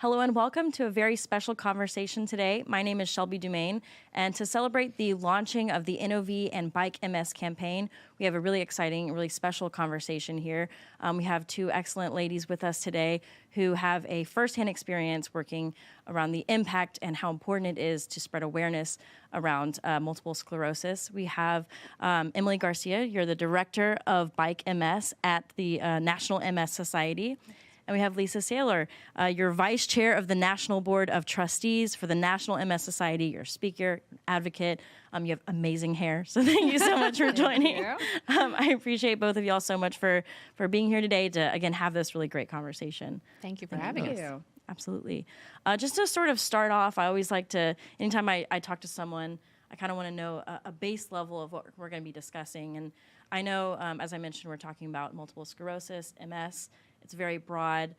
Hello and welcome to a very special conversation today. My name is Shelby Dumaine, and to celebrate the launching of the NOV and Bike MS campaign, we have a really exciting, really special conversation here. We have two excellent ladies with us today who have a firsthand experience working around the impact and how important it is to spread awareness around multiple sclerosis. We have Emily Garcia. You're the director of Bike MS at the National MS Society. And we have Lisa Saylor. You're vice chair of the National Board of Trustees for the National MS Society. You're a speaker, advocate. You have amazing hair, so thank you so much for joining. I appreciate both of y'all so much for being here today to, again, have this really great conversation. Thank you for having us. Absolutely. Just to sort of start off, I always like to, anytime I talk to someone, I kind of want to know a base level of what we're going to be discussing. And I know, as I mentioned, we're talking about multiple sclerosis, MS. It's a very broad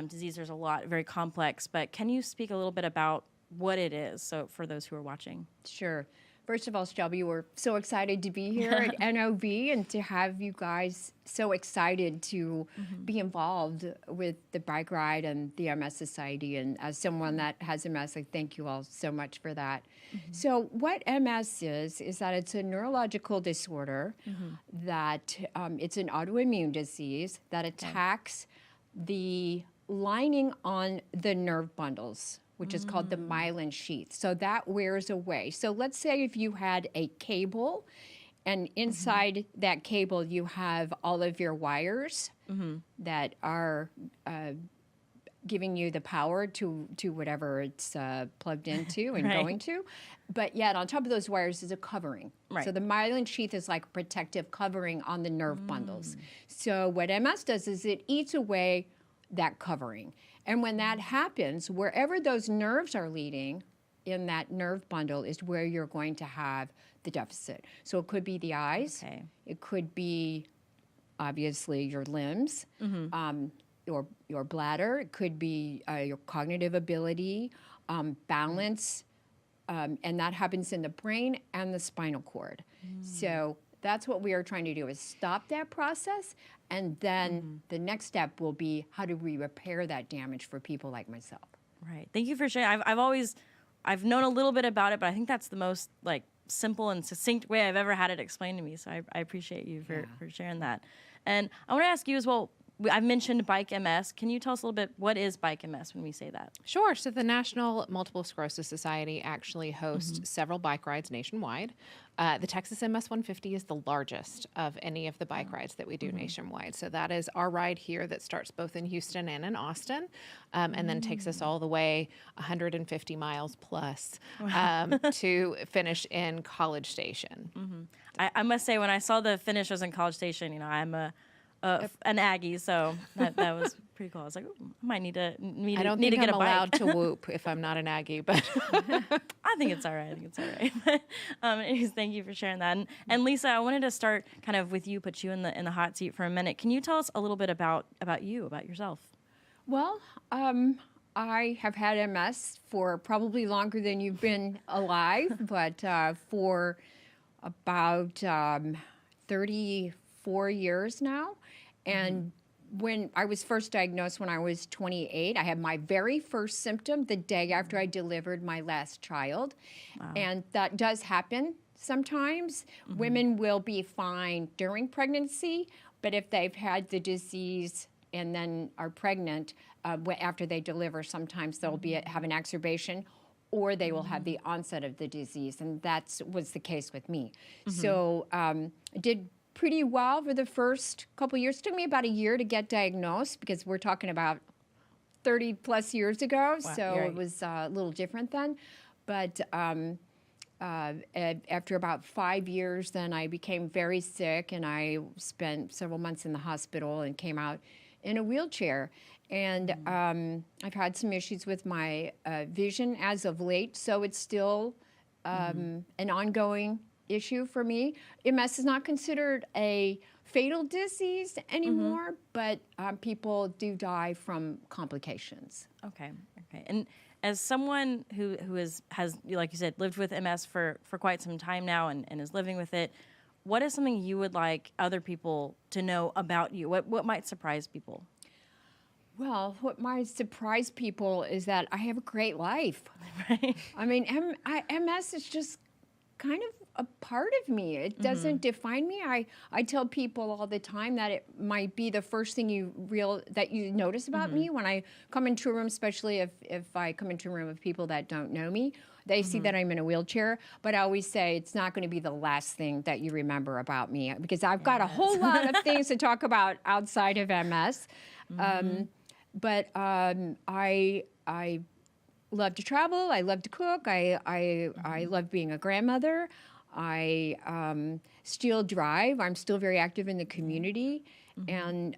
disease. There's a lot, very complex. But can you speak a little bit about what it is, so for those who are watching? Sure. First of all, Shelby, we're so excited to be here at NOV and to have you guys so excited to be involved with the bike ride and the MS Society. And as someone that has MS, I thank you all so much for that. So what MS is that it's a neurological disorder, that it's an autoimmune disease that attacks the lining on the nerve bundles, which is called the myelin sheath. So that wears away. So let's say if you had a cable, and inside that cable you have all of your wires that are giving you the power to whatever it's plugged into and going to. But yet on top of those wires is a covering. So the myelin sheath is like a protective covering on the nerve bundles. So what MS does is it eats away that covering. And when that happens, wherever those nerves are leading in that nerve bundle is where you're going to have the deficit. So it could be the eyes, it could be obviously your limbs, your bladder, it could be your cognitive ability, balance, and that happens in the brain and the spinal cord. So that's what we are trying to do, is stop that process, and then the next step will be how do we repair that damage for people like myself. Right. Thank you for sharing. I've known a little bit about it, but I think that's the most simple and succinct way I've ever had it explained to me. So I appreciate you for sharing that. And I want to ask you as well, I've mentioned Bike MS. Can you tell us a little bit, what is Bike MS when we say that? Sure. So the National Multiple Sclerosis Society actually hosts several bike rides nationwide. The Texas MS 150 is the largest of any of the bike rides that we do nationwide. So that is our ride here that starts both in Houston and in Austin, and then takes us all the way 150 miles plus to finish in College Station. I must say, when I saw the finish was in College Station, I'm an Aggie, so that was pretty cool. I was like, I might need to I don't think I'm allowed to whoop if I'm not an Aggie, but I think it's all right. But, anyways, thank you for sharing that. And Lisa, I wanted to start kind of with you, put you in the hot seat for a minute. Can you tell us a little bit about you, about yourself? Well, I have had MS for probably longer than you've been alive, but for about 34 years now. And when I was first diagnosed when I was 28, I had my very first symptom the day after I delivered my last child. And that does happen sometimes. Women will be fine during pregnancy, but if they've had the disease and then are pregnant, after they deliver, sometimes they'll have an exacerbation, or they will have the onset of the disease, and that was the case with me. So I did pretty well for the first couple of years. It took me about a year to get diagnosed, because we're talking about 30 plus years ago, so it was a little different then. But after about 5 years, then I became very sick, and I spent several months in the hospital and came out in a wheelchair. And I've had some issues with my vision as of late, so it's still an ongoing issue for me. MS is not considered a fatal disease anymore, but people do die from complications. Okay. And as someone who has, like you said, lived with MS for quite some time now and is living with it, what is something you would like other people to know about you? What might surprise people? Well, what might surprise people is that I have a great life. Right. I mean, MS is just kind of a part of me. It doesn't define me. I tell people all the time that it might be the first thing you notice about me when I come into a room, especially if I come into a room of people that don't know me. They see that I'm in a wheelchair, but I always say it's not going to be the last thing that you remember about me, because I've got a whole lot of things to talk about outside of MS. I love to travel. I love to cook. I love being a grandmother. I still drive. I'm still very active in the community, and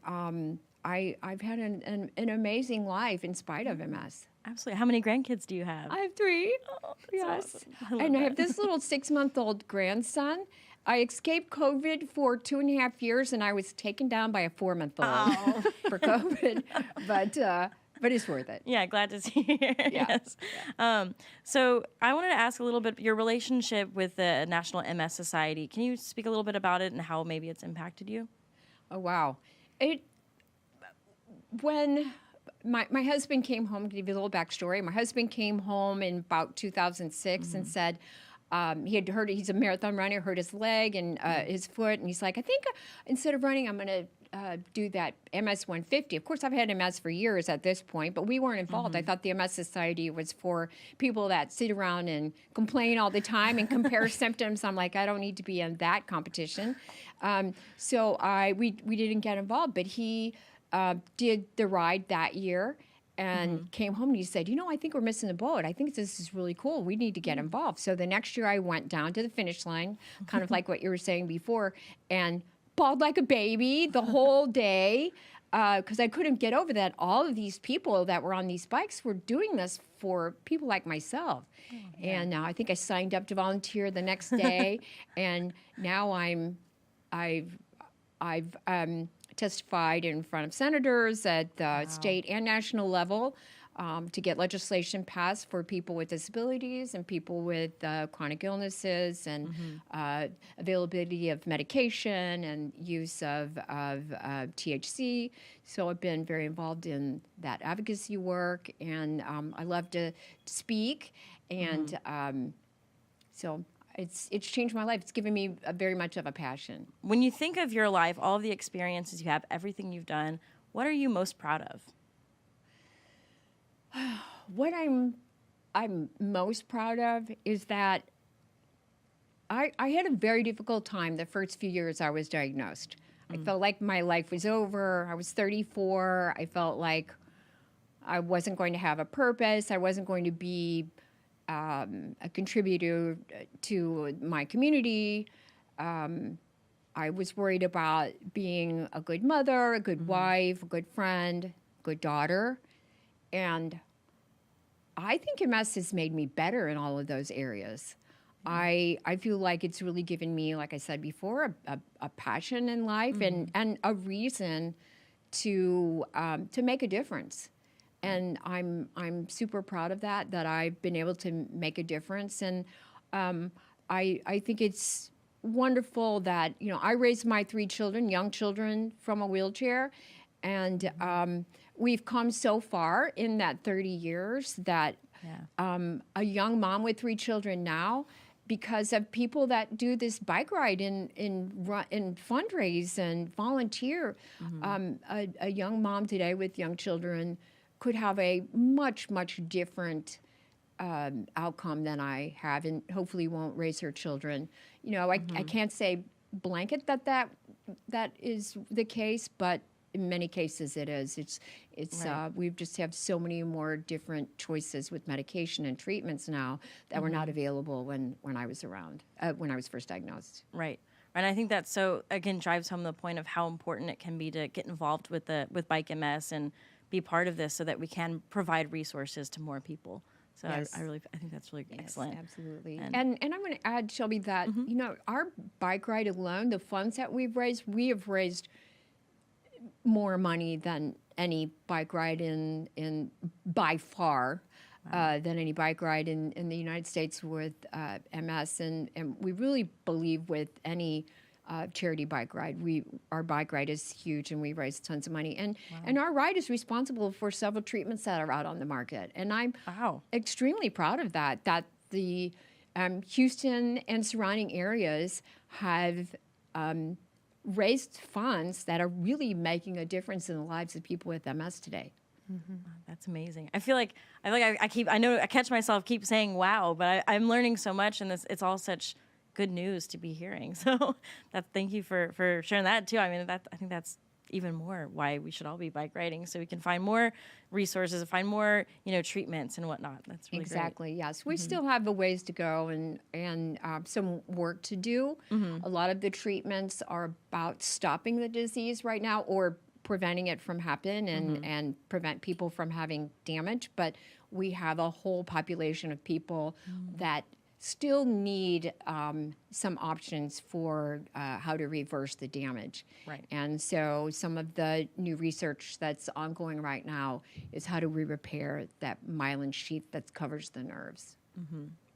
I've had an amazing life in spite of MS. Absolutely. How many grandkids do you have? I have 3. Oh, that's Yes, awesome. and I have this little 6-month-old grandson. I escaped COVID for 2.5 years, and I was taken down by a 4-month-old for COVID, but it's worth it. Yeah, glad to see you. Yes. So I wanted to ask a little bit your relationship with the National MS Society. Can you speak a little bit about it and how maybe it's impacted you? Oh, wow. When my husband came home, to give you a little backstory, my husband came home in about 2006 and said, he had heard, he's a marathon runner, hurt his leg and his foot, and he's like, I think instead of running, I'm going to do that MS 150. Of course, I've had MS for years at this point, but we weren't involved. I thought the MS Society was for people that sit around and complain all the time and compare symptoms. I'm like, I don't need to be in that competition. So we didn't get involved, but he did the ride that year and came home and he said, I think we're missing the boat. I think this is really cool. We need to get involved. So the next year I went down to the finish line, kind of like what you were saying before, and bawled like a baby the whole day because I couldn't get over that all of these people that were on these bikes were doing this for people like myself. And now I think I signed up to volunteer the next day, and now I've testified in front of senators at the state and national level to get legislation passed for people with disabilities and people with chronic illnesses and availability of medication and use of THC. So I've been very involved in that advocacy work, and I love to speak, and so it's changed my life. It's given me very much of a passion. When you think of your life, all of the experiences you have, everything you've done, what are you most proud of? What I'm most proud of is that I had a very difficult time the first few years I was diagnosed. I felt like my life was over. I was 34. I felt like I wasn't going to have a purpose. I wasn't going to be a contributor to my community. I was worried about being a good mother, a good wife, a good friend, a good daughter. And I think MS has made me better in all of those areas. I feel like it's really given me, like I said before, a passion in life and a reason to make a difference. And I'm super proud of that I've been able to make a difference. And I think it's wonderful that, I raised my 3 children, young children, from a wheelchair. And we've come so far in that 30 years that a young mom with 3 children now, because of people that do this bike ride and fundraise and volunteer, a young mom today with young children could have a much, much different outcome than I have, and hopefully won't raise her children. I can't say blanket that is the case, but in many cases it is. It's right. We just have so many more different choices with medication and treatments now that were not available when I was around, when I was first diagnosed. Right. And I think that again drives home the point of how important it can be to get involved with Bike MS and be part of this so that we can provide resources to more people. So yes. I think that's really excellent. Absolutely. And I'm going to add, Shelby, that our bike ride alone, the funds that we have raised more money than any bike ride in by far than any bike ride in the United States with MS. And we really believe with any charity bike ride. Our bike ride is huge, and we raise tons of money. And our ride is responsible for several treatments that are out on the market. And I'm Wow. extremely proud of that. That the Houston and surrounding areas have raised funds that are really making a difference in the lives of people with MS today. That's amazing. I feel like I know I catch myself keep saying wow, but I'm learning so much, and it's all such good news to be hearing. So thank you for sharing that too. I mean, I think that's even more why we should all be bike riding, so we can find more resources, find more treatments and whatnot. That's really Exactly. Yes, we still have a ways to go and some work to do. A lot of the treatments are about stopping the disease right now, or preventing it from happening and prevent people from having damage. But we have a whole population of people that still need some options for how to reverse the damage. Right. And so some of the new research that's ongoing right now is how do we repair that myelin sheath that covers the nerves.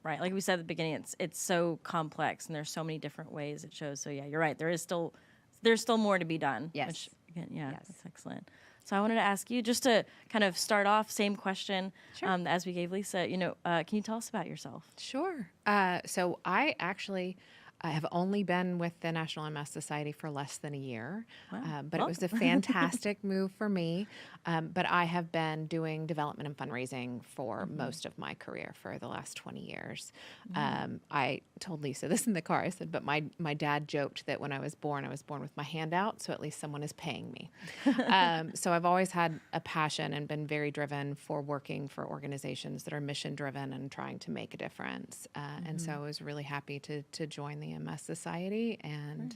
Right. Like we said at the beginning, it's so complex, and there's so many different ways it shows. So yeah, you're right. There's still more to be done. Yes. Which, again, Yes. that's excellent. So I wanted to ask you, just to kind of start off, same question as we gave Lisa. Can you tell us about yourself? Sure. So I actually have only been with the National MS Society for less than a year, but it was a fantastic move for me. But I have been doing development and fundraising for most of my career for the last 20 years. I told Lisa this in the car. I said, but my dad joked that when I was born with my hand out, so at least someone is paying me. So I've always had a passion and been very driven for working for organizations that are mission driven and trying to make a difference. And so I was really happy to join the MS Society and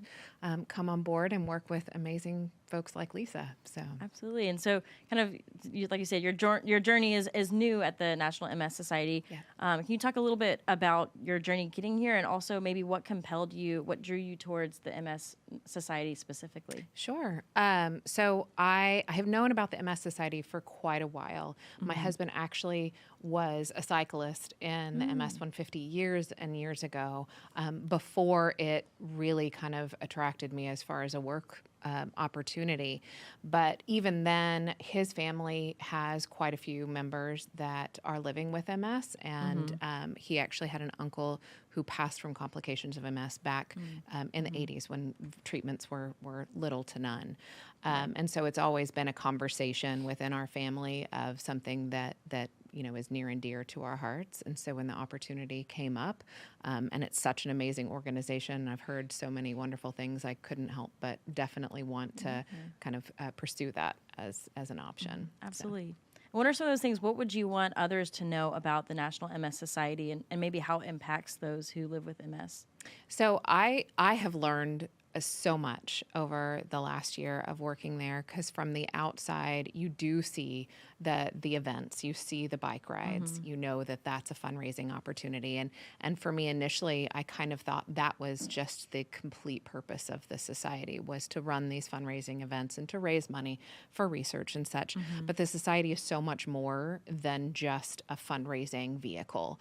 come on board and work with amazing folks like Lisa. So Absolutely. And so kind of, like you said, your journey is new at the National MS Society. Yeah. Can you talk a little bit about your journey getting here, and also maybe what drew you towards the MS Society specifically? Sure. So I have known about the MS Society for quite a while. My husband actually was a cyclist in the MS 150 years and years ago, before it really kind of attracted me as far as a work opportunity. But even then, his family has quite a few members that are living with MS, and he actually had an uncle who passed from complications of MS back in the 80s when treatments were little to none. And so it's always been a conversation within our family of something that is near and dear to our hearts. And so when the opportunity came up, and it's such an amazing organization, I've heard so many wonderful things, I couldn't help but definitely want to kind of pursue that as an option. Absolutely. What are some of those things? What would you want others to know about the National MS Society, and maybe how it impacts those who live with MS? So I have learned so much over the last year of working there, because from the outside, you do see the events, you see the bike rides, you know that that's a fundraising opportunity. And for me initially, I kind of thought that was just the complete purpose of the society, was to run these fundraising events and to raise money for research and such. But the society is so much more than just a fundraising vehicle.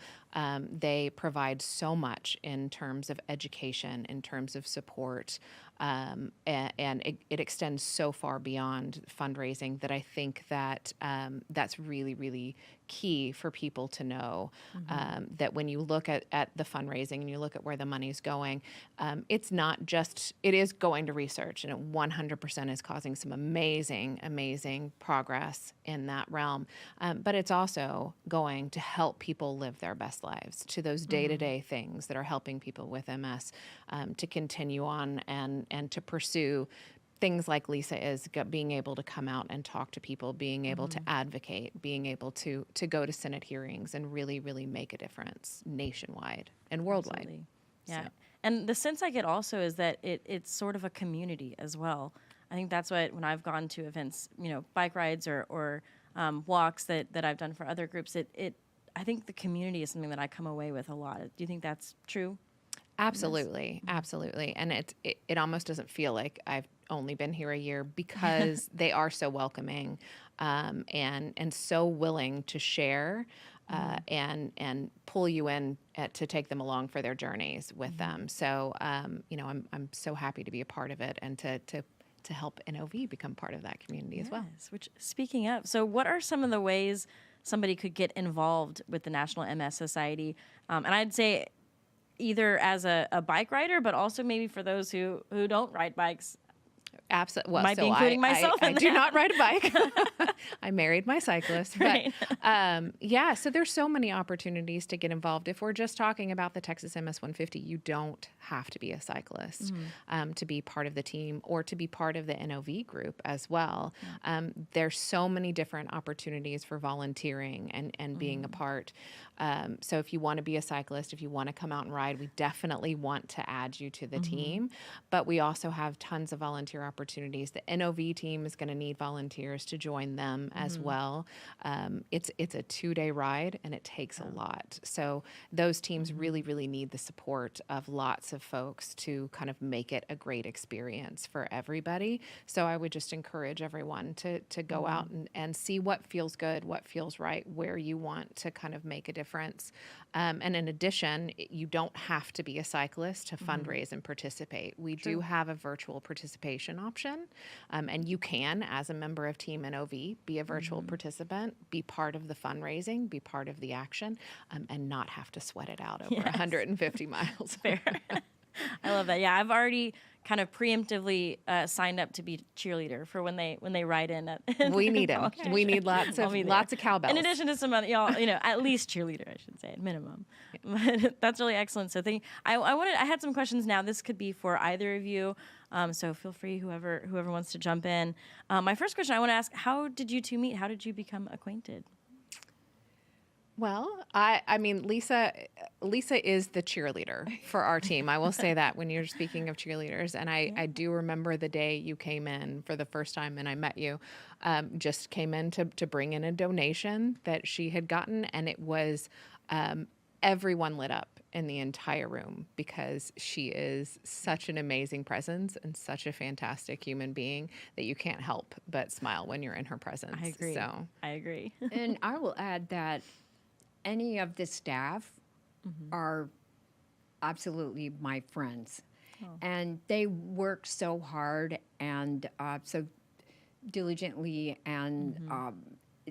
They provide so much in terms of education, in terms of support, and it extends so far beyond fundraising that I think that that's really, really key for people to know, that when you look at the fundraising and you look at where the money's going, it's not just, it is going to research, and it 100% is causing some amazing, amazing progress in that realm. But it's also going to help people live their best lives, to those day-to-day things that are helping people with MS to continue on and to pursue things like Lisa is, being able to come out and talk to people, being able to advocate, being able to go to Senate hearings and really, really make a difference nationwide and worldwide. Absolutely. Yeah. So. And the sense I get also is that it's sort of a community as well. I think that's what, when I've gone to events, bike rides or walks that I've done for other groups, I think the community is something that I come away with a lot. Do you think that's true? Absolutely, absolutely. And it almost doesn't feel like I've only been here a year, because they are so welcoming and so willing to share and pull you in to take them along for their journeys with them. So, I'm so happy to be a part of it and to help NOV become part of that community as well. Which, speaking of, so what are some of the ways somebody could get involved with the National MS Society? And I'd say either as a bike rider, but also maybe for those who don't ride bikes. Absolutely. Well, Might be including myself I in do that. not ride a bike. I married my cyclist. Right. But so there's so many opportunities to get involved. If we're just talking about the Texas MS 150, you don't have to be a cyclist to be part of the team or to be part of the NOV group as well. There's so many different opportunities for volunteering and being a part. So if you want to be a cyclist, if you want to come out and ride, we definitely want to add you to the team. But we also have tons of volunteer opportunities. The NOV team is going to need volunteers to join them as well. It's a 2-day ride and it takes a lot. So those teams really, really need the support of lots of folks to kind of make it a great experience for everybody. So I would just encourage everyone to go out and see what feels good, what feels right, where you want to kind of make a difference. And in addition, you don't have to be a cyclist to fundraise and participate. We do have a virtual participation option, and you can, as a member of Team NOV, be a virtual participant, be part of the fundraising, be part of the action, and not have to sweat it out over 150 miles. Fair. I love that. Yeah, I've already kind of preemptively signed up to be cheerleader for when they ride in. We need them. We need lots of cowbells. In addition to some other, at least cheerleader, I should say, at minimum. But that's really excellent. So I had some questions now. This could be for either of you. So feel free, whoever wants to jump in. My first question I want to ask: how did you two meet? How did you become acquainted? Well, I mean, Lisa is the cheerleader for our team. I will say that when you're speaking of cheerleaders. And I do remember the day you came in for the first time and I met you, just came in to bring in a donation that she had gotten. And it was everyone lit up in the entire room because she is such an amazing presence and such a fantastic human being that you can't help but smile when you're in her presence. I agree. I agree. And I will add that any of the staff are absolutely my friends. And they work so hard and so diligently, and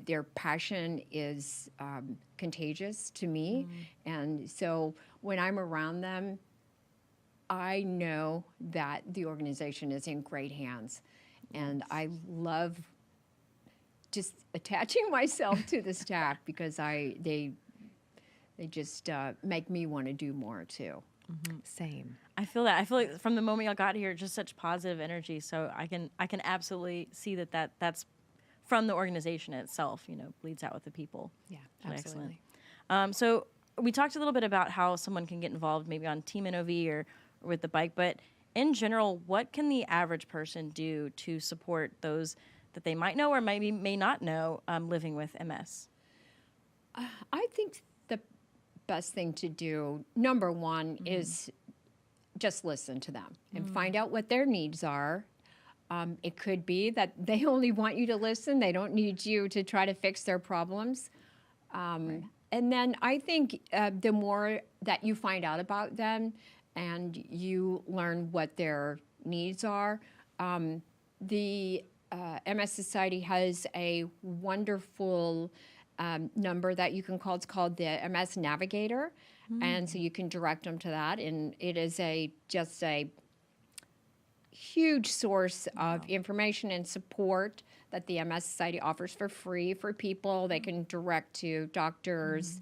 their passion is contagious to me. And so when I'm around them, I know that the organization is in great hands. And I love just attaching myself to the staff because they just make me want to do more too. Same. I feel that. I feel like from the moment y'all got here, just such positive energy. So I can absolutely see that's from the organization itself. Bleeds out with the people. Yeah, Really absolutely. excellent. So we talked a little bit about how someone can get involved, maybe on Team NOV or with the bike. But in general, what can the average person do to support those that they might know or maybe may not know living with MS? I think the best thing to do, number one, is just listen to them and find out what their needs are. It could be that they only want you to listen. They don't need you to try to fix their problems. And then I think the more that you find out about them and you learn what their needs are, the MS Society has a wonderful number that you can call. It's called the MS Navigator. And so you can direct them to that. And it is just a huge source of information and support that the MS Society offers for free for people. They can direct to doctors,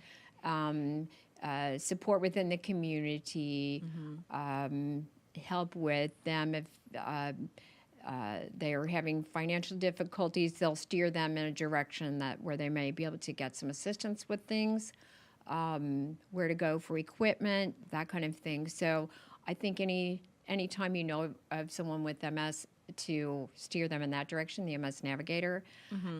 support within the community, help with them if they are having financial difficulties. They'll steer them in a direction where they may be able to get some assistance with things, where to go for equipment, that kind of thing. So I think anytime you know of someone with MS, to steer them in that direction, the MS Navigator.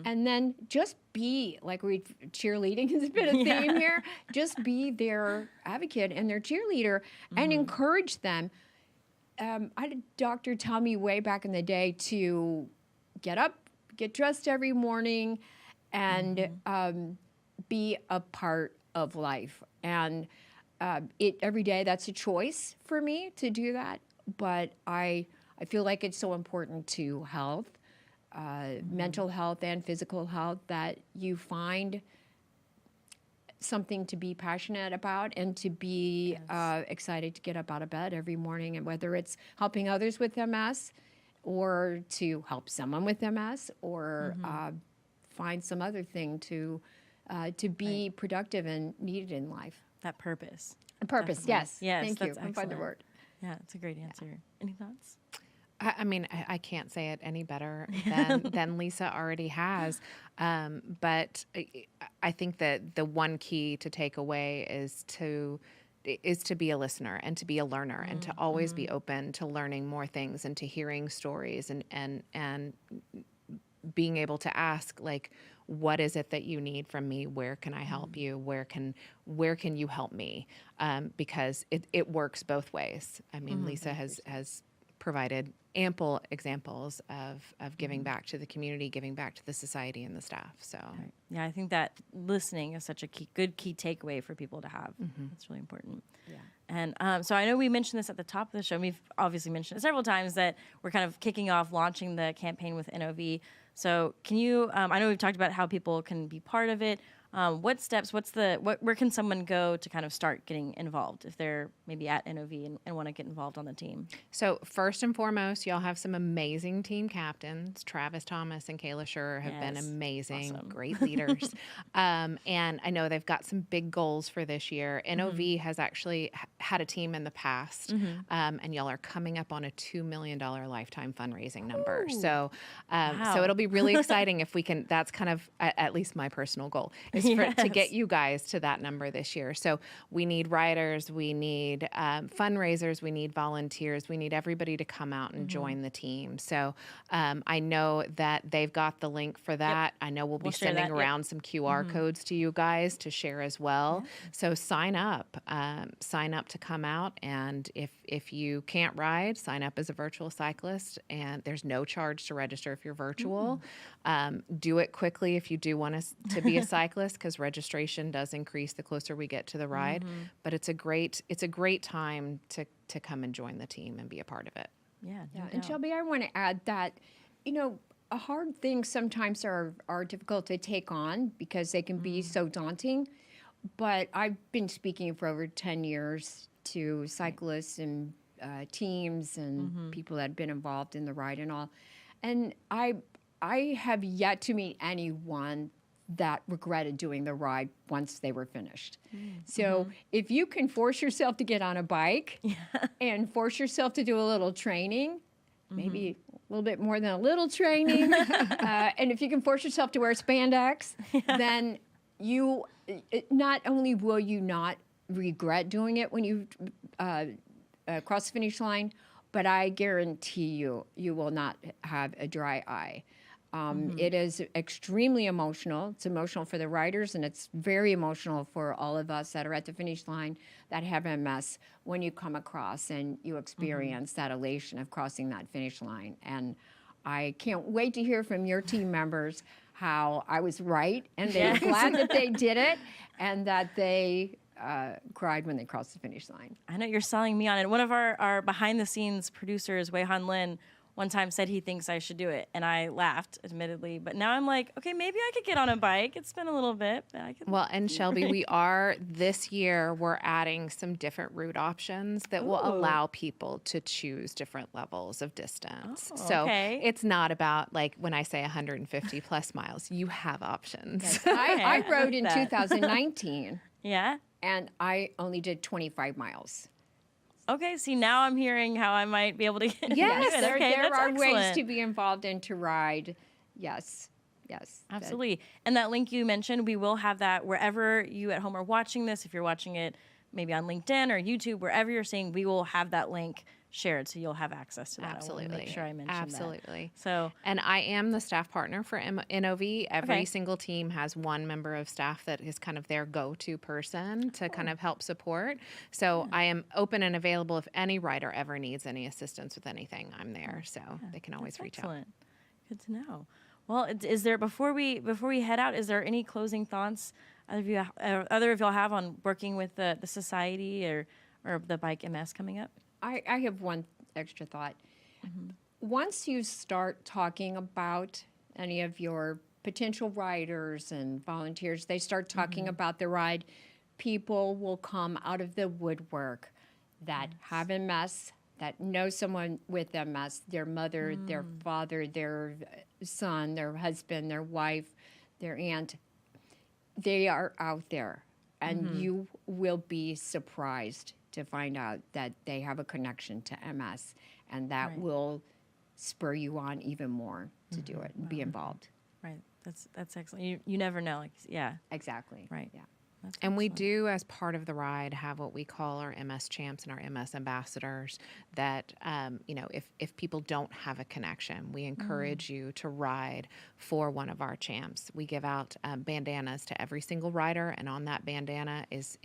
And then just be, like cheerleading has been a theme here, just be their advocate and their cheerleader and encourage them. I had a doctor tell me way back in the day to get up, get dressed every morning, and be a part of life. And every day that's a choice for me to do that. But I feel like it's so important to health, mental health and physical health, that you find something to be passionate about and to be excited to get up out of bed every morning. And whether it's helping others with MS or to help someone with MS or find some other thing to be productive and needed in life. That purpose. A purpose, Definitely. yes. Yes, Thank you. that's Couldn't find the excellent. word. Yeah, it's a great answer. Any thoughts? I mean, I can't say it any better than Lisa already has. But I think that the one key to take away is to be a listener and to be a learner and to always be open to learning more things and to hearing stories and being able to ask, like, what is it that you need from me? Where can I help you? Where can you help me? Because it works both ways. I mean, Lisa has provided ample examples of giving back to the community, giving back to the society and the staff. So Yeah, I think that listening is such a good key takeaway for people to have. That's really important. Yeah. And so I know we mentioned this at the top of the show. We've obviously mentioned it several times that we're kind of kicking off launching the campaign with NOV. So can you, I know we've talked about how people can be part of it. What steps, where can someone go to kind of start getting involved if they're maybe at NOV and want to get involved on the team? So first and foremost, y'all have some amazing team captains. Travis Thomas and Kayla Schur have been amazing, Awesome. great leaders. And I know they've got some big goals for this year. NOV has actually had a team in the past, and y'all are coming up on a $2 million lifetime fundraising number. So, so it'll be really exciting if we can. That's kind of at least my personal goal is to get you guys to that number this year. So we need writers, we need fundraisers, we need volunteers, we need everybody to come out and join the team. So I know that they've got the link for that. I know we'll be share sending that. around some QR codes to you guys to share as well. So sign up to come out. And if you can't ride, sign up as a virtual cyclist. And there's no charge to register if you're virtual. Do it quickly if you do want to be a cyclist, because registration does increase the closer we get to the ride. But it's a great time to come and join the team and be a part of it. Yeah. no And doubt. Shelby, I want to add that, a hard things sometimes are difficult to take on because they can be so daunting. But I've been speaking for over 10 years to cyclists and teams and people that have been involved in the ride and all. And I have yet to meet anyone that regretted doing the ride once they were finished. So if you can force yourself to get on a bike and force yourself to do a little training, maybe a little bit more than a little training, and if you can force yourself to wear spandex, then not only will you not regret doing it when you cross the finish line, but I guarantee you will not have a dry eye. It is extremely emotional. It's emotional for the riders, and it's very emotional for all of us that are at the finish line that have MS when you come across and you experience that elation of crossing that finish line. And I can't wait to hear from your team members how I was right, and they're glad that they did it, and that they cried when they crossed the finish line. I know you're selling me on it. One of our behind-the-scenes producers, Wei Han Lin, one time said he thinks I should do it, and I laughed, admittedly. But now I'm like, okay, maybe I could get on a bike. It's been a little bit, but I could. Well, and Shelby, this year, we're adding some different route options that will allow people to choose different levels of distance. So it's not about, like, when I say 150 plus miles, you have options. Yes. I rode in 2019. Yeah. And I only did 25 miles. Okay, see, now I'm hearing how I might be able to get Yes, into it. there Okay, that's are ways excellent. to be involved and to ride. Yes. Absolutely. And that link you mentioned, we will have that wherever you at home are watching this. If you're watching it maybe on LinkedIn or YouTube, wherever you're seeing, we will have that link shared, so you'll have access to that. Absolutely. I wanna make sure I mention that. Absolutely. So, and I am the staff partner for NOV. Every single team has one member of staff that is kind of their go-to person to kind of help support. So I am open and available if any writer ever needs any assistance with anything. I'm there, so they can always reach out. excellent. Good to know. Well, is there before we head out? Is there any closing thoughts other of y'all have on working with the society or the Bike MS coming up? I have one extra thought. Once you start talking about any of your potential riders and volunteers, they start talking about the ride, people will come out of the woodwork that have MS, that know someone with MS, their mother, their father, their son, their husband, their wife, their aunt. They are out there, and you will be surprised to find out that they have a connection to MS, and that Right. will spur you on even more to do it and be involved. Right. That's excellent. You never know. Like, yeah. Exactly. Right. Yeah. That's And we excellent. do, as part of the ride, have what we call our MS champs and our MS ambassadors. That if people don't have a connection, we encourage you to ride for one of our champs. We give out bandanas to every single rider, and on that bandana is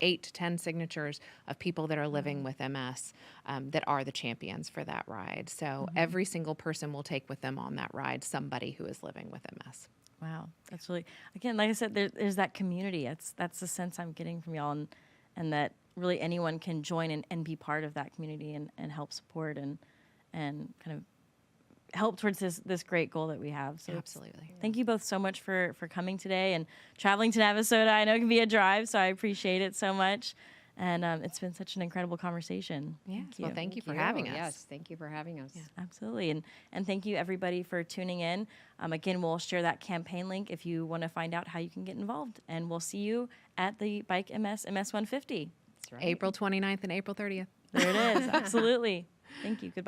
8 to 10 signatures of people that are living with MS that are the champions for that ride. So every single person will take with them on that ride somebody who is living with MS. Wow, that's really, again, like I said, there's that community. That's the sense I'm getting from y'all, and that really anyone can join and be part of that community and help support and kind of help towards this great goal that we have. So Absolutely. thank you both so much for coming today and traveling to Navasota. I know it can be a drive, so I appreciate it so much. And it's been such an incredible conversation. Yes. Thank you. Well, thank you for having us. Yes, thank you for having us. Absolutely. And thank you, everybody, for tuning in. Again, we'll share that campaign link if you want to find out how you can get involved. And we'll see you at the Bike MS 150. That's right. April 29th and April 30th. There it is. Absolutely. Thank you. Goodbye.